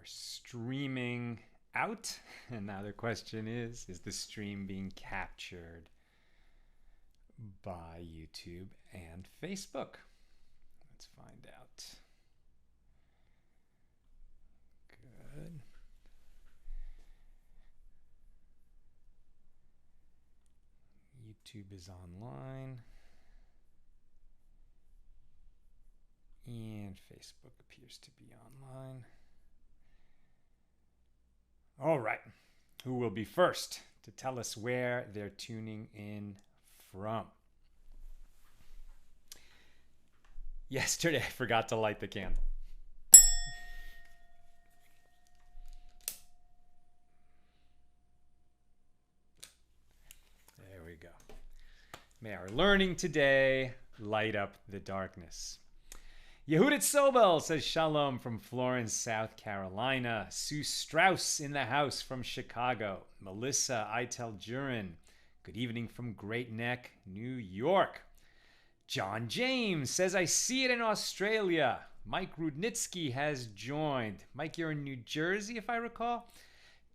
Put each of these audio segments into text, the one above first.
streaming out. And now the question is the stream being captured by YouTube and Facebook? Let's find out. Good. YouTube is online. And Facebook appears to be online. All right. Who will be first to tell us where they're tuning in from? Yesterday, I forgot to light the candle. There we go. May our learning today light up the darkness. Yehudit Sobel says shalom from Florence, South Carolina. Sue Strauss in the house from Chicago. Melissa Eitel Jurin, good evening from Great Neck, New York. John James says, I see it in Australia. Mike Rudnitsky has joined. Mike, you're in New Jersey, if I recall.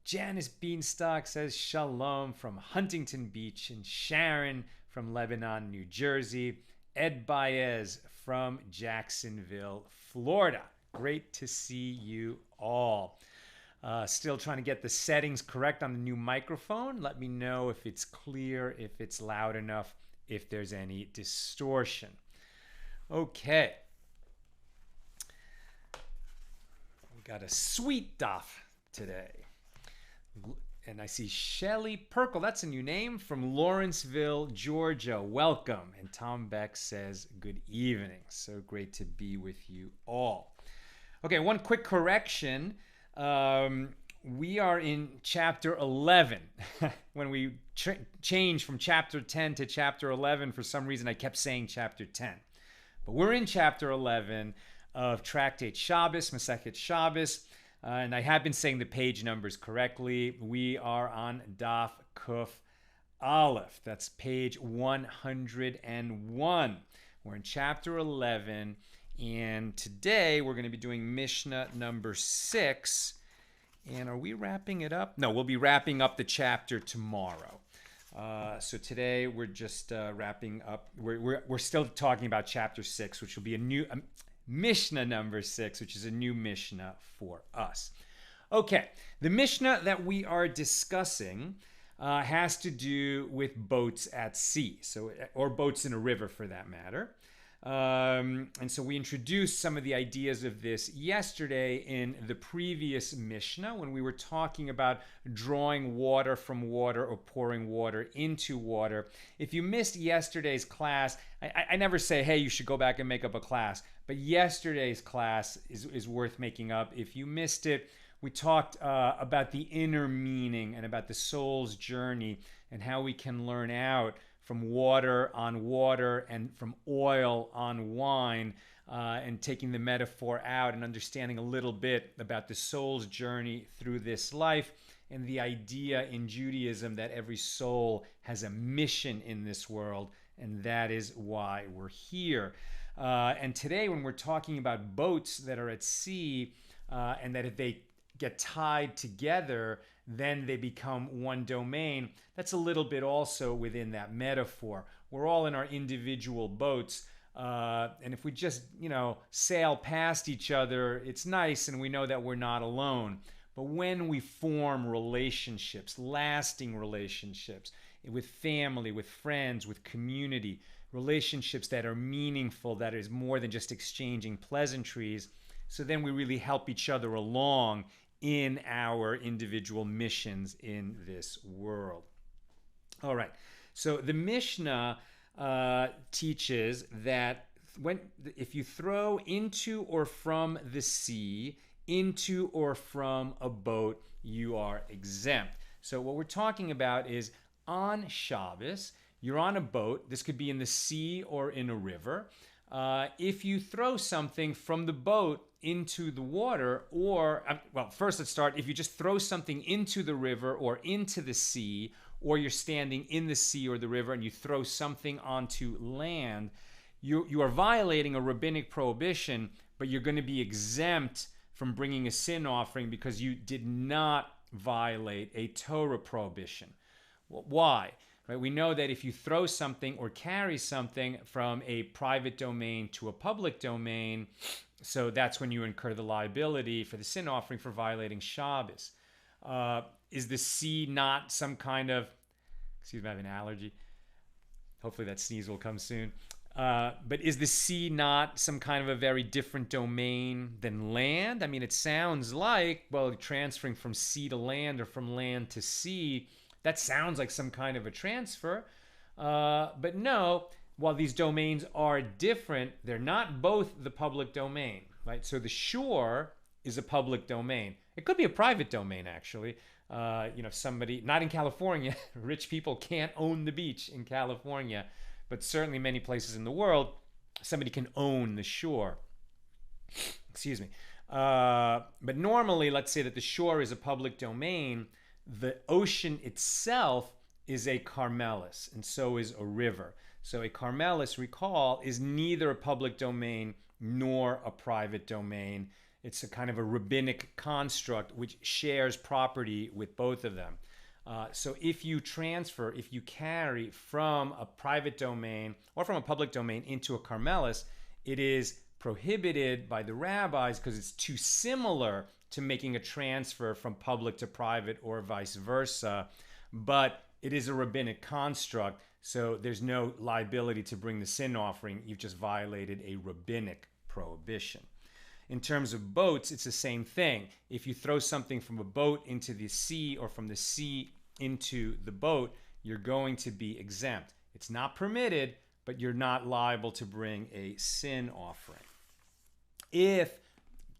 Janice Beanstalk says shalom from Huntington Beach. And Sharon from Lebanon, New Jersey. Ed Baez from Jacksonville, Florida. Great to see you all. Still trying to get the settings correct on the new microphone. Let me know if it's clear, if it's loud enough, if there's any distortion. Okay. We got a sweet daf today. And I see Shelly Perkle, that's a new name, from Lawrenceville, Georgia. Welcome. And Tom Beck says, good evening. So great to be with you all. Okay, one quick correction. We are in chapter 11. When we changed from chapter 10 to chapter 11, for some reason I kept saying chapter 10. But we're in chapter 11 of Tractate Shabbos, Masechet Shabbos. And I have been saying the page numbers correctly. We are on Daf Kuf Aleph. That's page 101. We're in chapter 11. And today we're going to be doing Mishnah number 6. And are we wrapping it up? No, we'll be wrapping up the chapter tomorrow. So today we're just wrapping up. We're still talking about chapter 6, which will be a new... Mishnah number 6, which is a new Mishnah for us. Okay, the Mishnah that we are discussing has to do with boats at sea, or boats in a river for that matter. And so we introduced some of the ideas of this yesterday in the previous Mishnah when we were talking about drawing water from water or pouring water into water. If you missed yesterday's class, I never say, hey, you should go back and make up a class. But yesterday's class is worth making up. If you missed it, we talked about the inner meaning and about the soul's journey and how we can learn out from water on water and from oil on wine, and taking the metaphor out and understanding a little bit about the soul's journey through this life and the idea in Judaism that every soul has a mission in this world, and that is why we're here. And today when we're talking about boats that are at sea, and that if they get tied together, then they become one domain. That's a little bit also within that metaphor. We're all in our individual boats, and if we just, sail past each other, it's nice and we know that we're not alone. But when we form relationships, lasting relationships, with family, with friends, with community, relationships that are meaningful, that is more than just exchanging pleasantries, so then we really help each other along in our individual missions in this world. All right, so the Mishnah teaches that if you throw into or from the sea, into or from a boat, you are exempt. So what we're talking about is on Shabbos, you're on a boat. This could be in the sea or in a river. If you throw something from the boat into the water, first let's start. If you just throw something into the river or into the sea, or you're standing in the sea or the river and you throw something onto land, you are violating a rabbinic prohibition, but you're going to be exempt from bringing a sin offering because you did not violate a Torah prohibition. Well, why? Right? We know that if you throw something or carry something from a private domain to a public domain, so that's when you incur the liability for the sin offering for violating Shabbos. Is the sea not some kind of, excuse me, I have an allergy. Hopefully that sneeze will come soon. But is the sea not some kind of a very different domain than land? I mean, it sounds like, well, transferring from sea to land or from land to sea, that sounds like some kind of a transfer. But no, while these domains are different, they're not both the public domain, right? So the shore is a public domain. It could be a private domain, actually. Somebody, not in California, rich people can't own the beach in California, but certainly many places in the world, somebody can own the shore. Excuse me. But normally, let's say that the shore is a public domain. The ocean itself is a karmelis, and so is a river. So a karmelis, recall, is neither a public domain nor a private domain. It's a kind of a rabbinic construct which shares property with both of them. So if you carry from a private domain or from a public domain into a karmelis, it is prohibited by the rabbis because it's too similar to making a transfer from public to private or vice versa. But it is a rabbinic construct, so there's no liability to bring the sin offering. You've just violated a rabbinic prohibition. In terms of boats, it's the same thing. If you throw something from a boat into the sea or from the sea into the boat, you're going to be exempt. It's not permitted, but you're not liable to bring a sin offering. If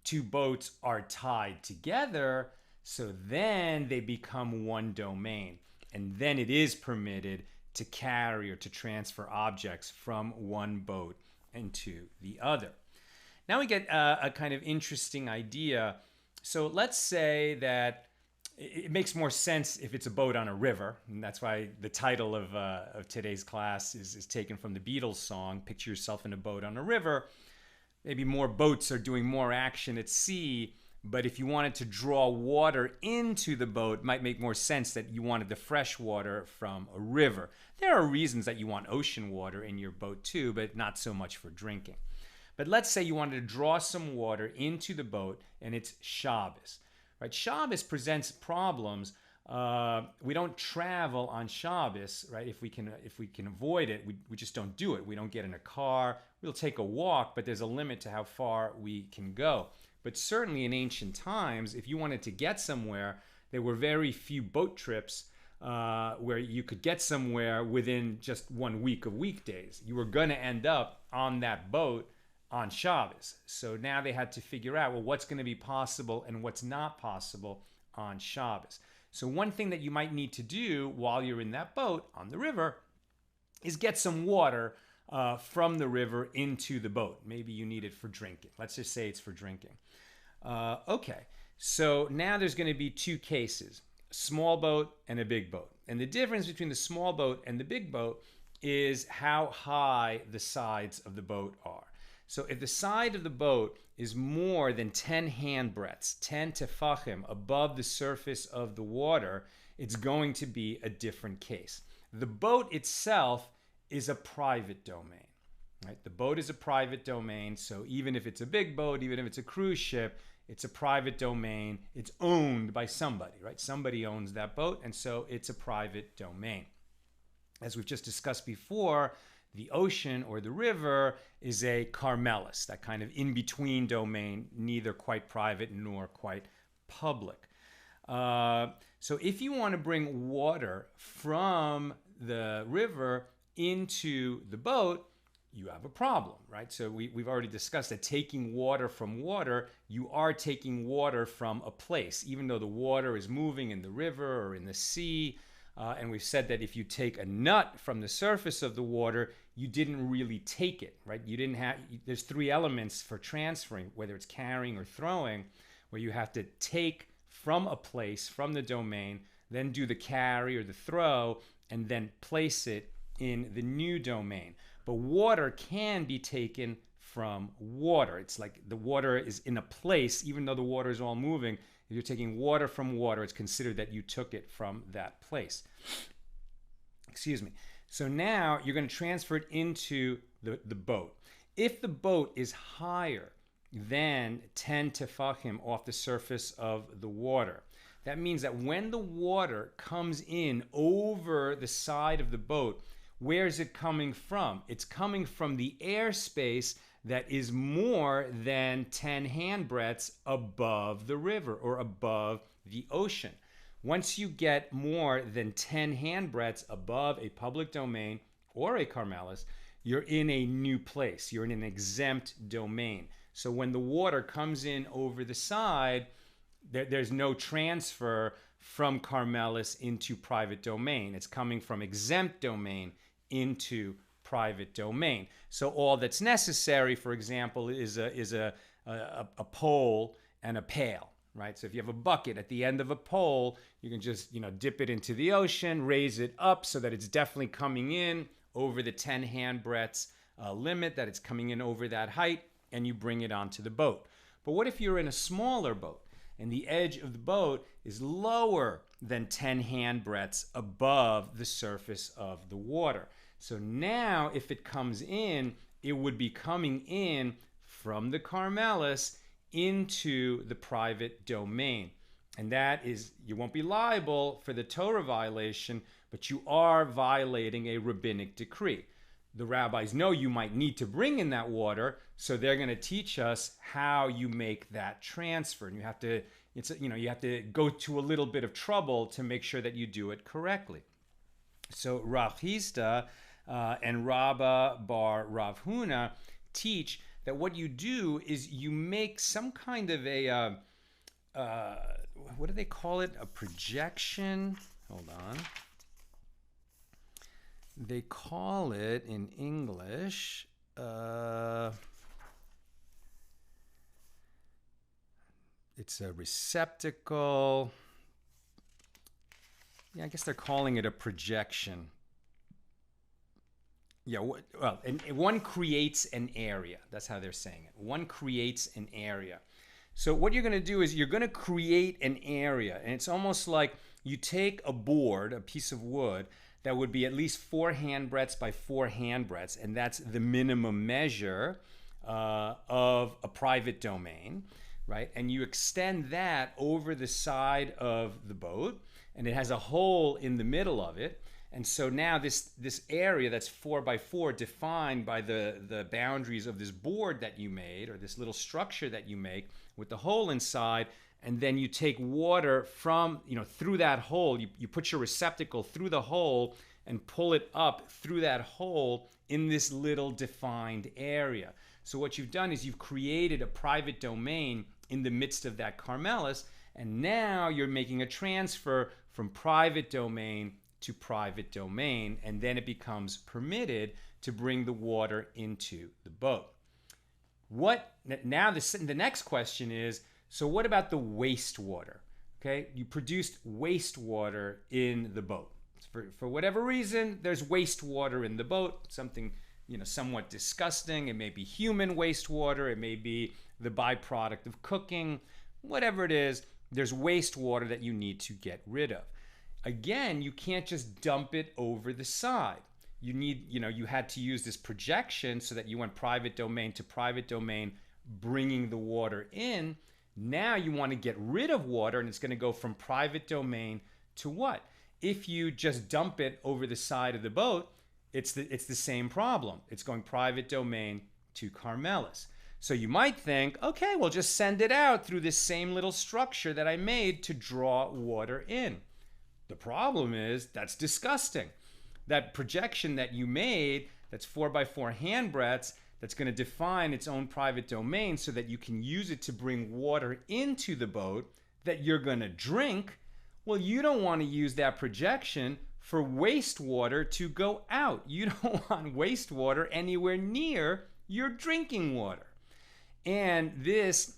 two boats are tied together, so then they become one domain, and then it is permitted to carry or to transfer objects from one boat into the other. Now we get a kind of interesting idea. So let's say that it makes more sense if it's a boat on a river, and that's why the title of today's class is taken from the Beatles song, Picture Yourself in a Boat on a River. Maybe more boats are doing more action at sea, but if you wanted to draw water into the boat, it might make more sense that you wanted the fresh water from a river. There are reasons that you want ocean water in your boat too, but not so much for drinking. But let's say you wanted to draw some water into the boat and it's Shabbos, right? Shabbos presents problems. We don't travel on Shabbos, right? If we can avoid it, we just don't do it. We don't get in a car. We'll take a walk, but there's a limit to how far we can go. But certainly in ancient times, if you wanted to get somewhere, there were very few boat trips where you could get somewhere within just 1 week of weekdays. You were going to end up on that boat on Shabbos. So now they had to figure out, well, what's going to be possible and what's not possible on Shabbos. So one thing that you might need to do while you're in that boat on the river is get some water from the river into the boat. Maybe you need it for drinking. Let's just say it's for drinking. Okay, so now there's going to be two cases, a small boat and a big boat. And the difference between the small boat and the big boat is how high the sides of the boat are. So if the side of the boat is more than 10 handbreadths, 10 tefachim above the surface of the water, it's going to be a different case. The boat itself is a private domain, right? The boat is a private domain, so even if it's a big boat, even if it's a cruise ship, it's a private domain. It's owned by somebody, right? Somebody owns that boat, and so it's a private domain. As we've just discussed before, the ocean or the river is a karmelis, that kind of in-between domain, neither quite private nor quite public. So if you want to bring water from the river into the boat, you have a problem, right? So we've already discussed that taking water from water, you are taking water from a place, even though the water is moving in the river or in the sea. And we've said that if you take a nut from the surface of the water, you didn't really take it, right? There's three elements for transferring, whether it's carrying or throwing, where you have to take from a place, from the domain, then do the carry or the throw, and then place it in the new domain. But water can be taken from water. It's like the water is in a place, even though the water is all moving. If you're taking water from water, it's considered that you took it from that place. Excuse me. So now you're going to transfer it into the boat. If the boat is higher than 10 tefachim off the surface of the water, that means that when the water comes in over the side of the boat, where is it coming from? It's coming from the airspace that is more than 10 handbreadths above the river or above the ocean. Once you get more than 10 handbreadths above a public domain or a karmelis, you're in a new place. You're in an exempt domain. So when the water comes in over the side, there's no transfer from karmelis into private domain. It's coming from exempt domain into private domain. So all that's necessary, for example, is a pole and a pail, right? So if you have a bucket at the end of a pole, you can just dip it into the ocean, raise it up so that it's definitely coming in over the 10 handbreadths limit, that it's coming in over that height, and you bring it onto the boat. But what if you're in a smaller boat and the edge of the boat is lower than 10 handbreadths above the surface of the water? So now if it comes in, it would be coming in from the karmelis into the private domain. And that is, you won't be liable for the Torah violation, but you are violating a rabbinic decree. The rabbis know you might need to bring in that water, so they're going to teach us how you make that transfer. And you have to go to a little bit of trouble to make sure that you do it correctly. So Rav Hizda and Rabba bar Rav Huna teach that what you do is you make some kind of a what do they call it? A projection? Hold on. They call it in English it's a receptacle. Yeah, I guess they're calling it a projection. Yeah, well, and one creates an area. That's how they're saying it. One creates an area. So what you're going to do is you're going to create an area. And it's almost like you take a board, a piece of wood, that would be at least 4 handbreadths by 4 handbreadths. And that's the minimum measure of a private domain, right? And you extend that over the side of the boat. And it has a hole in the middle of it. And so now this area that's 4 by 4 defined by the boundaries of this board that you made, or this little structure that you make with the hole inside, and then you take water from, through that hole, you put your receptacle through the hole and pull it up through that hole in this little defined area. So what you've done is you've created a private domain in the midst of that karmelis, and now you're making a transfer from private domain to private domain, and then it becomes permitted to bring the water into the boat. Now the next question is, so what about the wastewater? Okay, you produced wastewater in the boat. For whatever reason, there's wastewater in the boat, something somewhat disgusting. It may be human wastewater, it may be the byproduct of cooking, whatever it is, there's wastewater that you need to get rid of. Again, you can't just dump it over the side. You need, you had to use this projection so that you went private domain to private domain, bringing the water in. Now you want to get rid of water, and it's going to go from private domain to what? If you just dump it over the side of the boat, it's the same problem. It's going private domain to karmelis. So you might think, okay, well, just send it out through this same little structure that I made to draw water in. The problem is that's disgusting. That projection that you made, that's 4 by 4 handbreadths, that's going to define its own private domain so that you can use it to bring water into the boat that you're going to drink. Well, you don't want to use that projection for wastewater to go out. You don't want wastewater anywhere near your drinking water. And this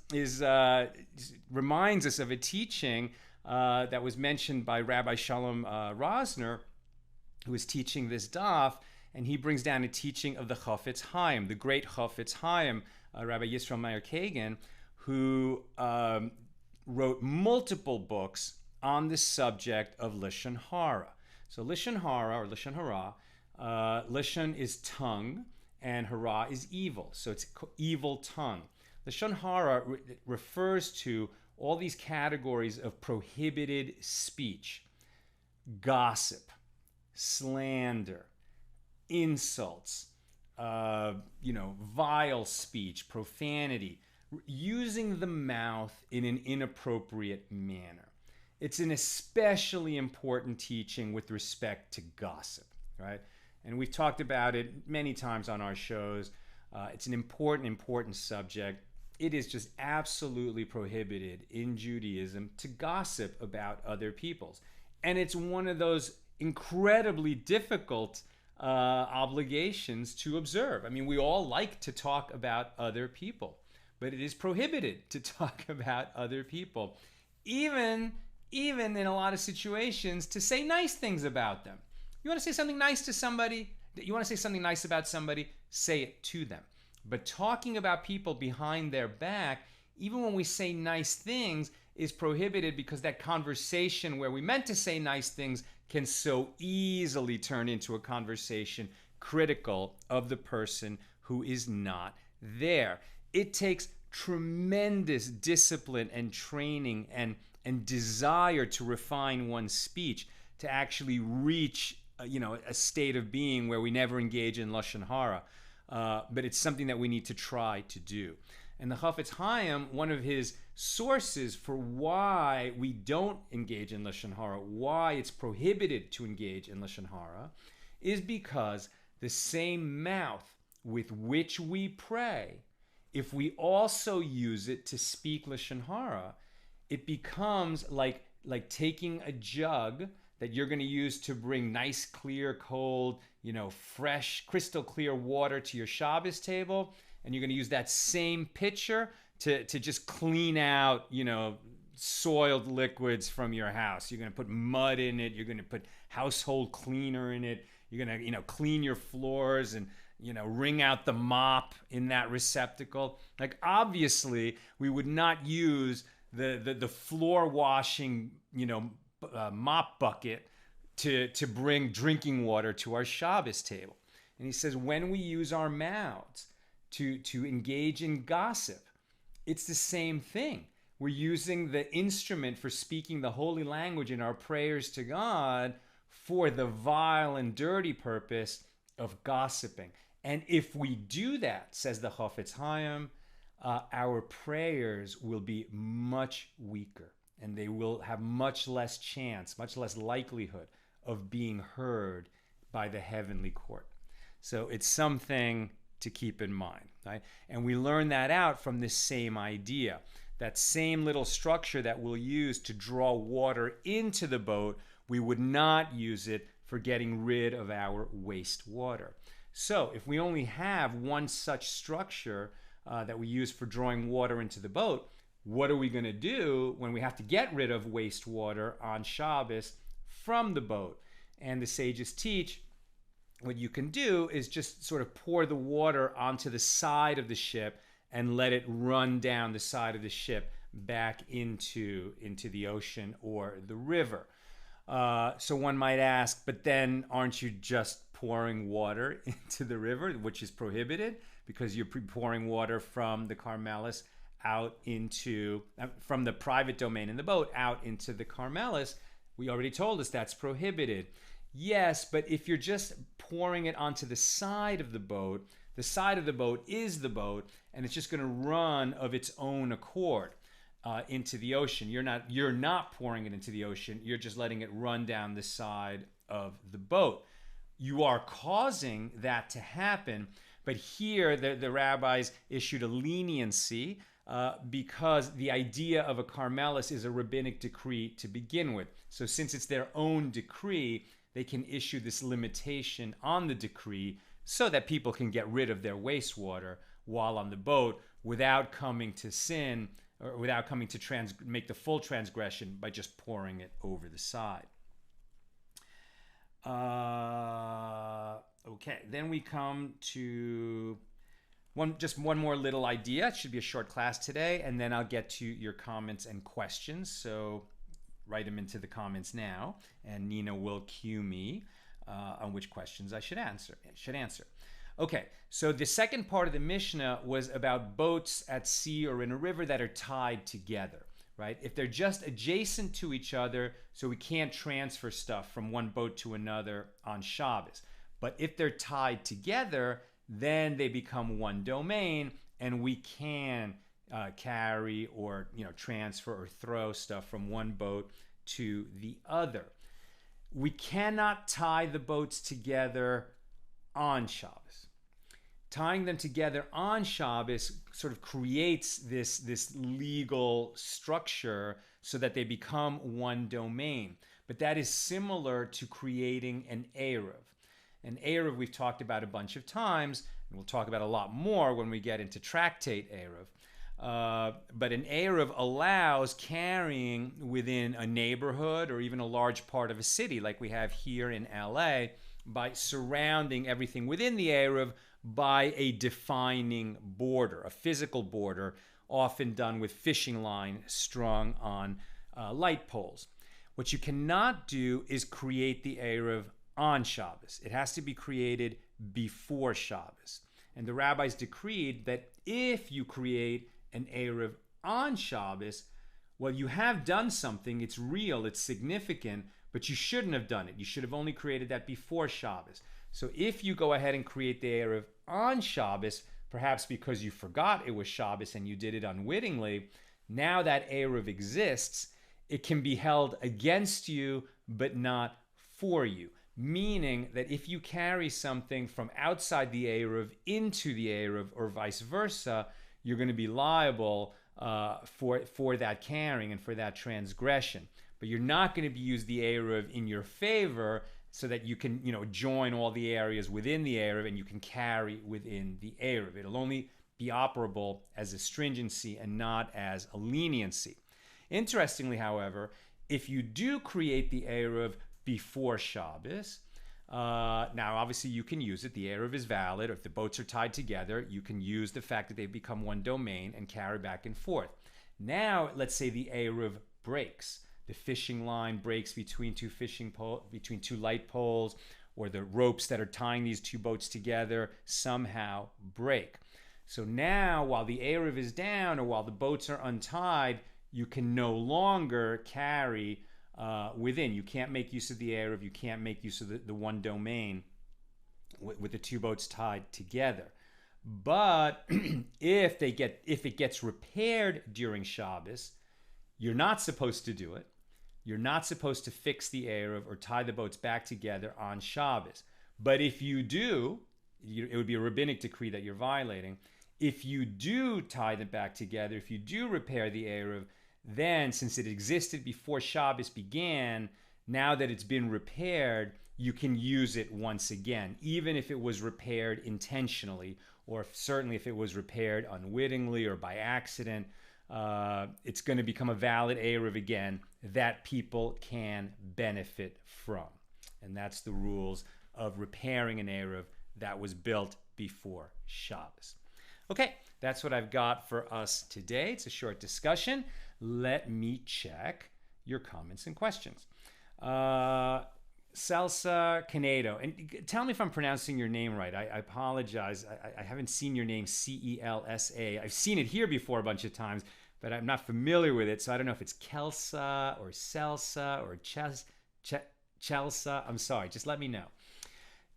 reminds us of a teaching that was mentioned by Rabbi Shalom Rosner, who was teaching this daf, and he brings down a teaching of the Chofetz Chaim, the great Chofetz Chaim, Rabbi Yisrael Meir Kagan, who wrote multiple books on the subject of lashon hara. So lashon hara or lashon hara, lashon is tongue and hara is evil. So it's evil tongue. Lashon hara refers to all these categories of prohibited speech: gossip, slander, insults, vile speech, profanity, using the mouth in an inappropriate manner. It's an especially important teaching with respect to gossip, right? And we've talked about it many times on our shows. It's an important subject. It is just absolutely prohibited in Judaism to gossip about other people's. And it's one of those incredibly difficult obligations to observe. I mean, we all like to talk about other people, but it is prohibited to talk about other people. Even in a lot of situations, to say nice things about them. You want to say something nice to somebody, you want to say something nice about somebody, say it to them. But talking about people behind their back, even when we say nice things, is prohibited because that conversation where we meant to say nice things can so easily turn into a conversation critical of the person who is not there. It takes tremendous discipline and training and desire to refine one's speech to actually reach a state of being where we never engage in lashon hara. But it's something that we need to try to do. And the Chofetz Chaim, one of his sources for why we don't engage in lashon hara, why it's prohibited to engage in lashon hara, is because the same mouth with which we pray, if we also use it to speak lashon hara, it becomes like taking a jug that you're going to use to bring nice, clear, cold, fresh, crystal clear water to your Shabbos table, and you're going to use that same pitcher to just clean out, soiled liquids from your house. You're going to put mud in it. You're going to put household cleaner in it. You're going to, clean your floors and, wring out the mop in that receptacle. Like, obviously, we would not use the floor washing, mop bucket to bring drinking water to our Shabbos table. And he says, when we use our mouths to engage in gossip, it's the same thing. We're using the instrument for speaking the holy language in our prayers to God for the vile and dirty purpose of gossiping. And if we do that, says the Chofetz Chaim, our prayers will be much weaker, and they will have much less chance, much less likelihood of being heard by the heavenly court. So it's something to keep in mind, right? And we learn that out from this same idea. That same little structure that we'll use to draw water into the boat, we would not use it for getting rid of our wastewater. So if we only have one such structure that we use for drawing water into the boat, what are we going to do when we have to get rid of wastewater on Shabbos from the boat? And the sages teach what you can do is just sort of pour the water onto the side of the ship and let it run down the side of the ship back into the ocean or the river. So one might ask, but then aren't you just pouring water into the river, which is prohibited because you're pouring water from the karmelis out into, from the private domain in the boat out into the karmelis? We already told us that's prohibited. Yes, but if you're just pouring it onto the side of the boat is the boat, and it's just going to run of its own accord into the ocean. You're not pouring it into the ocean. You're just letting it run down the side of the boat. You are causing that to happen, but here the rabbis issued a leniency because the idea of a karmelis is a rabbinic decree to begin with. So since it's their own decree, they can issue this limitation on the decree so that people can get rid of their wastewater while on the boat without coming to sin or without coming to make the full transgression by just pouring it over the side. Okay, then we come to just one more little idea. It should be a short class today, and then I'll get to your comments and questions. So write them into the comments now, and Nina will cue me on which questions I should answer. Okay, so the second part of the Mishnah was about boats at sea or in a river that are tied together, right? If they're just adjacent to each other, so we can't transfer stuff from one boat to another on Shabbos. But if they're tied together, then they become one domain, and we can carry or transfer or throw stuff from one boat to the other. We cannot tie the boats together on Shabbos. Tying them together on Shabbos sort of creates this legal structure so that they become one domain. But that is similar to creating an eiruv. An eiruv we've talked about a bunch of times, and we'll talk about a lot more when we get into tractate eiruv. But an eiruv allows carrying within a neighborhood or even a large part of a city like we have here in LA by surrounding everything within the eiruv by a defining border, a physical border, often done with fishing line strung on light poles. What you cannot do is create the eiruv on Shabbos. It has to be created before Shabbos. And the rabbis decreed that if you create an eiruv on Shabbos, well, you have done something, it's real, it's significant, but you shouldn't have done it. You should have only created that before Shabbos. So if you go ahead and create the eiruv on Shabbos, perhaps because you forgot it was Shabbos and you did it unwittingly, now that eiruv exists, it can be held against you, but not for you. Meaning that if you carry something from outside the eiruv into the eiruv or vice versa, you're going to be liable for that carrying and for that transgression. But you're not going to use the eiruv in your favor so that you can, join all the areas within the eiruv and you can carry within the eiruv. It'll only be operable as a stringency and not as a leniency. Interestingly, however, if you do create the eiruv before Shabbos, now obviously you can use it. The eiruv is valid. Or if the boats are tied together, you can use the fact that they've become one domain and carry back and forth. Now, let's say the eiruv breaks. The fishing line breaks between between two light poles, or the ropes that are tying these two boats together somehow break. So now, while the eiruv is down or while the boats are untied, you can no longer carry within. You can't make use of the eiruv. You can't make use of the one domain with the two boats tied together. But if it gets repaired during Shabbos, you're not supposed to do it. You're not supposed to fix the eiruv or tie the boats back together on Shabbos. But if you do, it would be a rabbinic decree that you're violating. If you do tie them back together, if you do repair the eiruv, then since it existed before Shabbos began, now that it's been repaired, you can use it once again, even if it was repaired intentionally, or certainly if it was repaired unwittingly or by accident. It's going to become a valid eiruv again that people can benefit from. And that's the rules of repairing an eiruv that was built before Shabbos. Okay, that's what I've got for us today. It's a short discussion. Let me check your comments and questions. Salsa Canedo, and tell me if I'm pronouncing your name right. I apologize. I haven't seen your name, Celsa. I've seen it here before a bunch of times, but I'm not familiar with it, so I don't know if it's Kelsa or Celsa or Chelsa. I'm sorry, just let me know.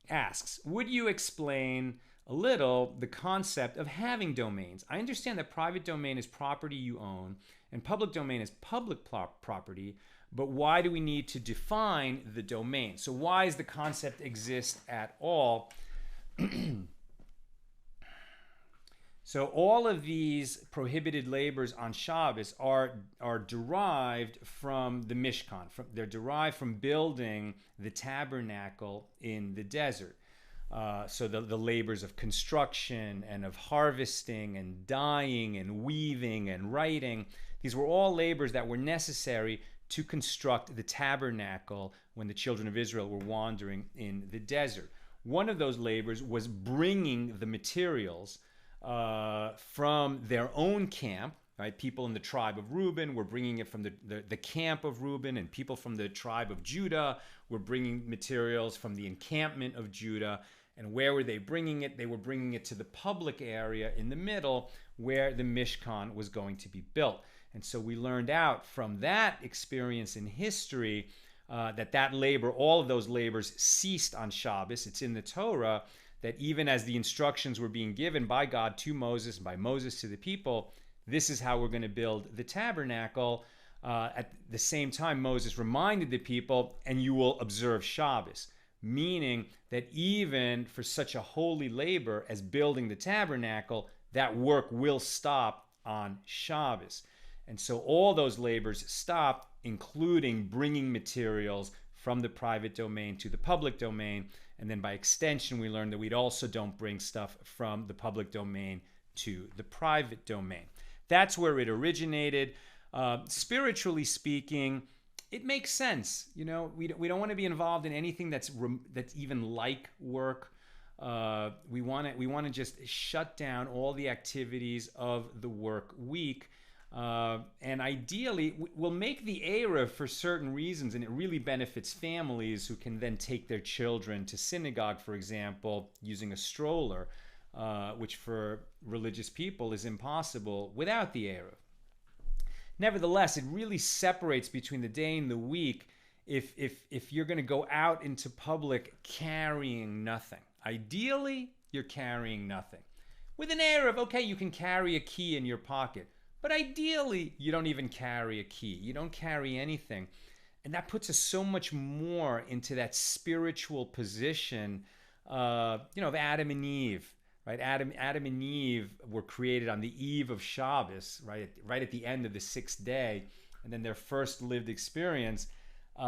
Asks, would you explain a little the concept of having domains? I understand that private domain is property you own and public domain is public property, but why do we need to define the domain? So why does the concept exist at all? So all of these prohibited labors on Shabbos are derived from the Mishkan. They're derived from building the tabernacle in the desert. So the labors of construction and of harvesting and dyeing and weaving and writing, these were all labors that were necessary to construct the tabernacle when the children of Israel were wandering in the desert. One of those labors was bringing the materials from their own camp. Right, people in the tribe of Reuben were bringing it from the camp of Reuben, and people from the tribe of Judah were bringing materials from the encampment of Judah. And where were they bringing it? They were bringing it to the public area in the middle where the Mishkan was going to be built. And so we learned out from that experience in history that labor, all of those labors ceased on Shabbos. It's in the Torah that even as the instructions were being given by God to Moses and by Moses to the people, this is how we're going to build the tabernacle. At the same time, Moses reminded the people, and you will observe Shabbos, meaning that even for such a holy labor as building the tabernacle, that work will stop on Shabbos. And so all those labors stopped, including bringing materials from the private domain to the public domain. And then by extension, we learned that we also don't bring stuff from the public domain to the private domain. That's where it originated. Spiritually speaking, it makes sense. You know, we don't want to be involved in anything that's even like work. We want to just shut down all the activities of the work week. And ideally, we'll make the eiruv for certain reasons, and it really benefits families who can then take their children to synagogue, for example, using a stroller, which for religious people is impossible without the eiruv. Nevertheless, it really separates between the day and the week if you're going to go out into public carrying nothing. Ideally, you're carrying nothing. With an eiruv, okay, you can carry a key in your pocket. But ideally, you don't even carry a key. You don't carry anything. And that puts us so much more into that spiritual position, of Adam and Eve. Right? Adam and Eve were created on the eve of Shabbos, right at the end of the sixth day. And then their first lived experience, they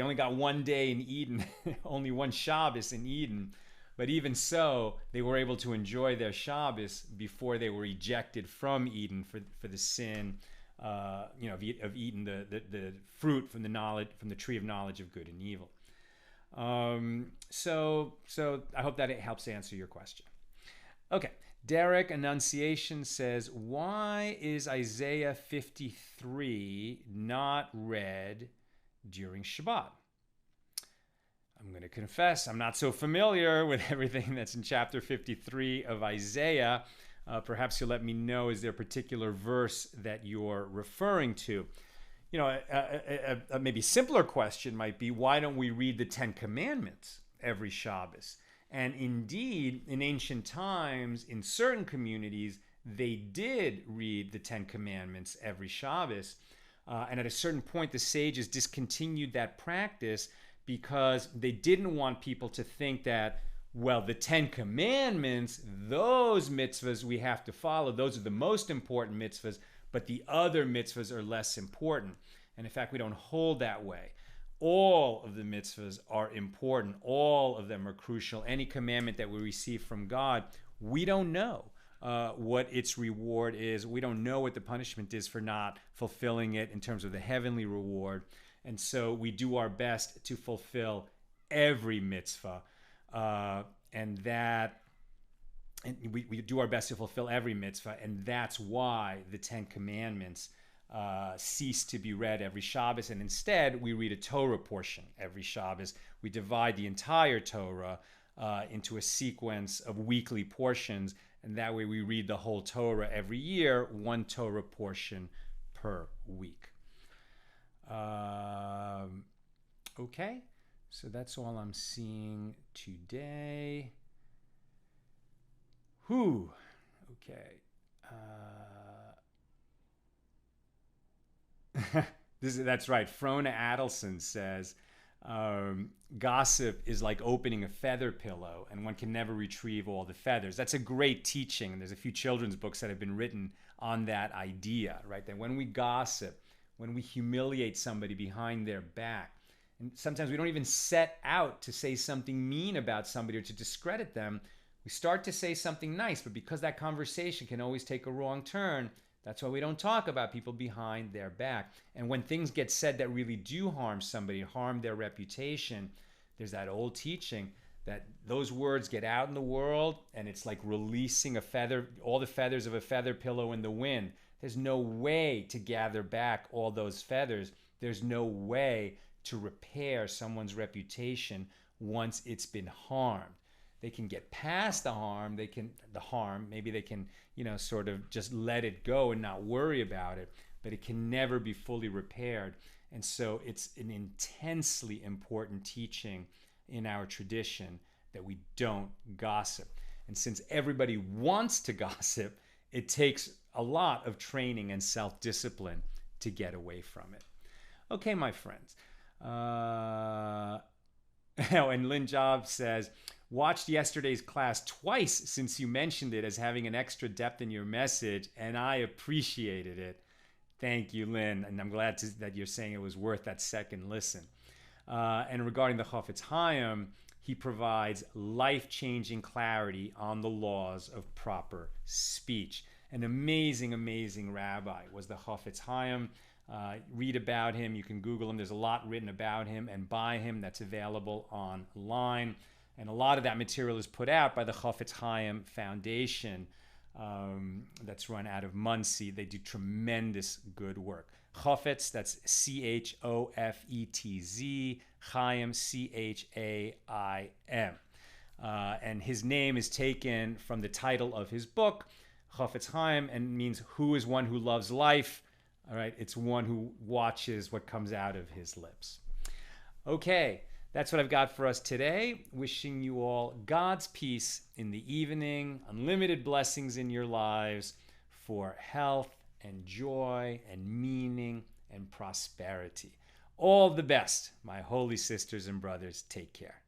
only got one day in Eden, only one Shabbos in Eden. But even so, they were able to enjoy their Shabbos before they were ejected from Eden for the sin, of eating the fruit from the tree of knowledge of good and evil. So I hope that it helps answer your question. Okay, Derek Annunciation says, why is Isaiah 53 not read during Shabbat? I'm going to confess, I'm not so familiar with everything that's in chapter 53 of Isaiah. Perhaps you'll let me know, is there a particular verse that you're referring to? A maybe simpler question might be, why don't we read the Ten Commandments every Shabbos? And indeed, in ancient times, in certain communities, they did read the Ten Commandments every Shabbos. And at a certain point, the sages discontinued that practice because they didn't want people to think that, well, the Ten Commandments, those mitzvahs we have to follow, those are the most important mitzvahs, but the other mitzvahs are less important. And in fact, we don't hold that way. All of the mitzvahs are important. All of them are crucial. Any commandment that we receive from God, we don't know what its reward is. We don't know what the punishment is for not fulfilling it in terms of the heavenly reward. And so we do our best to fulfill every mitzvah. And we do our best to fulfill every mitzvah. And that's why the Ten Commandments cease to be read every Shabbos, and instead we read a Torah portion every Shabbos. We divide the entire Torah into a sequence of weekly portions, and that way we read the whole Torah every year, one Torah portion per week. Okay, so that's all I'm seeing today. Okay. That's right. Frona Adelson says, gossip is like opening a feather pillow and one can never retrieve all the feathers. That's a great teaching. And there's a few children's books that have been written on that idea, right? That when we gossip, when we humiliate somebody behind their back, and sometimes we don't even set out to say something mean about somebody or to discredit them. We start to say something nice, but because that conversation can always take a wrong turn, That's why we don't talk about people behind their back. And when things get said that really do harm somebody, harm their reputation, there's that old teaching that those words get out in the world and it's like releasing a feather, all the feathers of a feather pillow in the wind. There's no way to gather back all those feathers. There's no way to repair someone's reputation once it's been harmed. They can get past the harm, maybe they can, sort of just let it go and not worry about it, but it can never be fully repaired. And so it's an intensely important teaching in our tradition that we don't gossip. And since everybody wants to gossip, it takes a lot of training and self-discipline to get away from it. Okay, my friends. And Lynn Job says, watched yesterday's class twice since you mentioned it as having an extra depth in your message, and I appreciated it. Thank you, Lynn, and I'm glad that you're saying it was worth that second listen. And regarding the Chofetz Chaim, he provides life-changing clarity on the laws of proper speech. An amazing, amazing rabbi was the Chofetz Chaim. Read about him. You can Google him. There's a lot written about him and by him that's available online. And a lot of that material is put out by the Chofetz Chaim Foundation that's run out of Muncie. They do tremendous good work. Chofetz, that's Chofetz, Chaim, Chaim. And his name is taken from the title of his book, Chofetz Chaim, and means who is one who loves life. All right, it's one who watches what comes out of his lips. Okay, that's what I've got for us today. Wishing you all God's peace in the evening, unlimited blessings in your lives for health and joy and meaning and prosperity. All the best, my holy sisters and brothers. Take care.